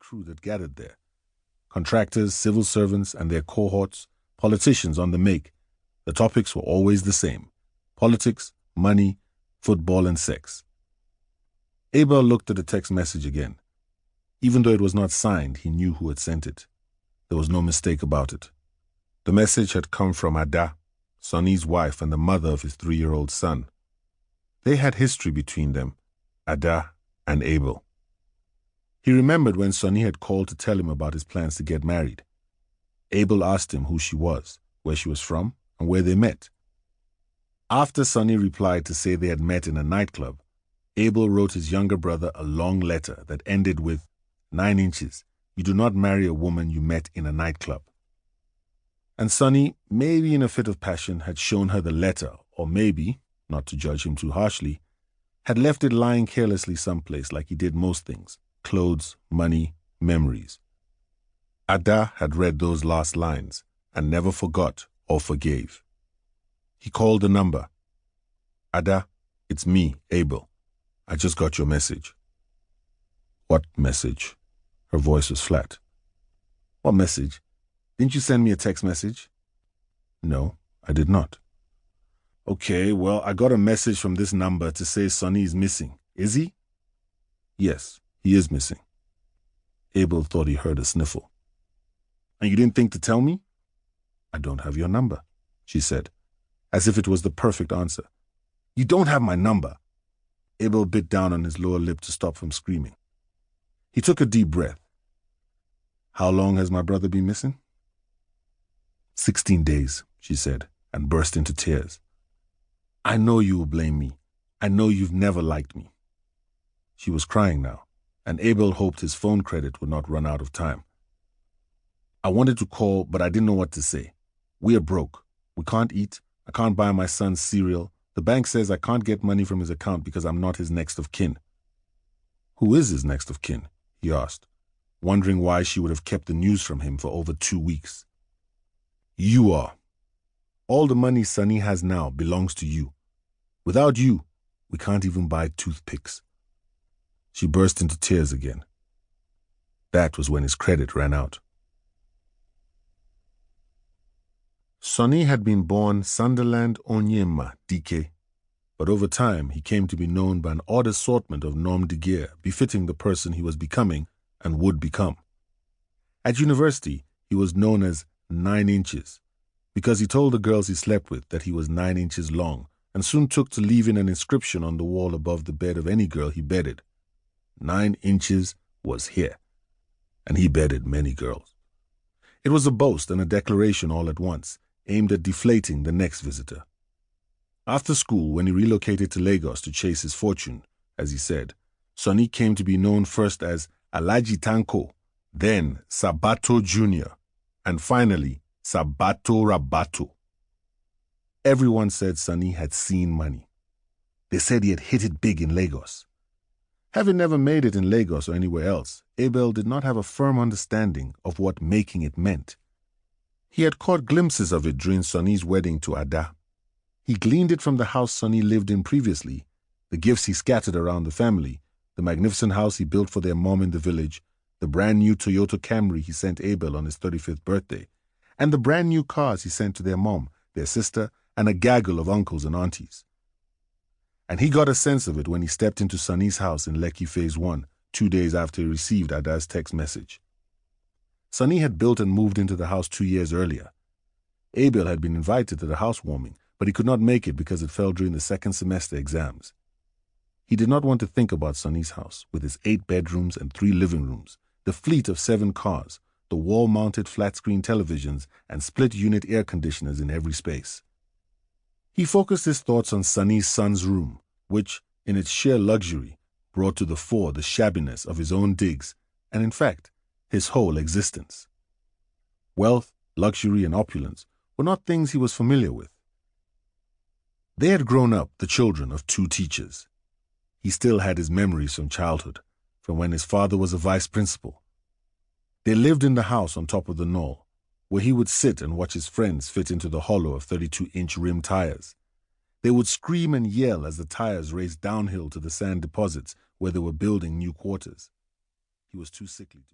crew that gathered there. Contractors, civil servants, and their cohorts, politicians on the make. The topics were always the same: politics, money, football, and sex. Abel looked at the text message again. Even though it was not signed, he knew who had sent it. There was no mistake about it. The message had come from Ada, Soni's wife and the mother of his 3-year-old son. They had history between them, Ada and Abel. He remembered when Soni had called to tell him about his plans to get married. Abel asked him who she was, where she was from, and where they met. After Soni replied to say they had met in a nightclub, Abel wrote his younger brother a long letter that ended with, 9 inches, you do not marry a woman you met in a nightclub. And Soni, maybe in a fit of passion, had shown her the letter, or maybe, not to judge him too harshly, had left it lying carelessly someplace like he did most things: clothes, money, memories. Ada had read those last lines and never forgot or forgave. He called the number. Ada, it's me, Abel. I just got your message. What message? Her voice was flat. What message? Didn't you send me a text message? No, I did not. Okay, well, I got a message from this number to say Soni is missing. Is he? Yes, he is missing. Abel thought he heard a sniffle. And you didn't think to tell me? I don't have your number, she said, as if it was the perfect answer. You don't have my number. Abel bit down on his lower lip to stop from screaming. He took a deep breath. How long has my brother been missing? 16 days, she said, and burst into tears. I know you will blame me. I know you've never liked me. She was crying now, and Abel hoped his phone credit would not run out of time. I wanted to call, but I didn't know what to say. We are broke. We can't eat. I can't buy my son cereal. The bank says I can't get money from his account because I'm not his next of kin. Who is his next of kin? He asked, wondering why she would have kept the news from him for over 2 weeks. You are. All the money Soni has now belongs to you. Without you, we can't even buy toothpicks. She burst into tears again. That was when his credit ran out. Soni had been born Sunderland Onyema Dike, but over time he came to be known by an odd assortment of nom de guerre befitting the person he was becoming and would become. At university, he was known as 9 inches, because he told the girls he slept with that he was 9 inches long, and soon took to leaving an inscription on the wall above the bed of any girl he bedded. 9 inches was here, and he bedded many girls. It was a boast and a declaration all at once, aimed at deflating the next visitor. After school, when he relocated to Lagos to chase his fortune, as he said, Soni came to be known first as Alhaji Tanko, then Sabato Jr., and finally Sabato Rabato. Everyone said Soni had seen money. They said he had hit it big in Lagos. Having never made it in Lagos or anywhere else, Abel did not have a firm understanding of what making it meant. He had caught glimpses of it during Soni's wedding to Ada. He gleaned it from the house Soni lived in previously, the gifts he scattered around the family, the magnificent house he built for their mom in the village, the brand new Toyota Camry he sent Abel on his 35th birthday, and the brand new cars he sent to their mom, their sister, and a gaggle of uncles and aunties. And he got a sense of it when he stepped into Soni's house in Lekki Phase 1, 2 days after he received Ada's text message. Soni had built and moved into the house 2 years earlier. Abel had been invited to the housewarming, but he could not make it because it fell during the second semester exams. He did not want to think about Soni's house, with its 8 bedrooms and 3 living rooms, the fleet of 7 cars, the wall-mounted flat-screen televisions, and split-unit air conditioners in every space. He focused his thoughts on Soni's son's room, which, in its sheer luxury, brought to the fore the shabbiness of his own digs, and in fact, his whole existence. Wealth, luxury, and opulence were not things he was familiar with. They had grown up the children of 2 teachers. He still had his memories from childhood, from when his father was a vice principal. They lived in the house on top of the knoll, where he would sit and watch his friends fit into the hollow of 32-inch rim tires. They would scream and yell as the tires raced downhill to the sand deposits where they were building new quarters. He was too sickly to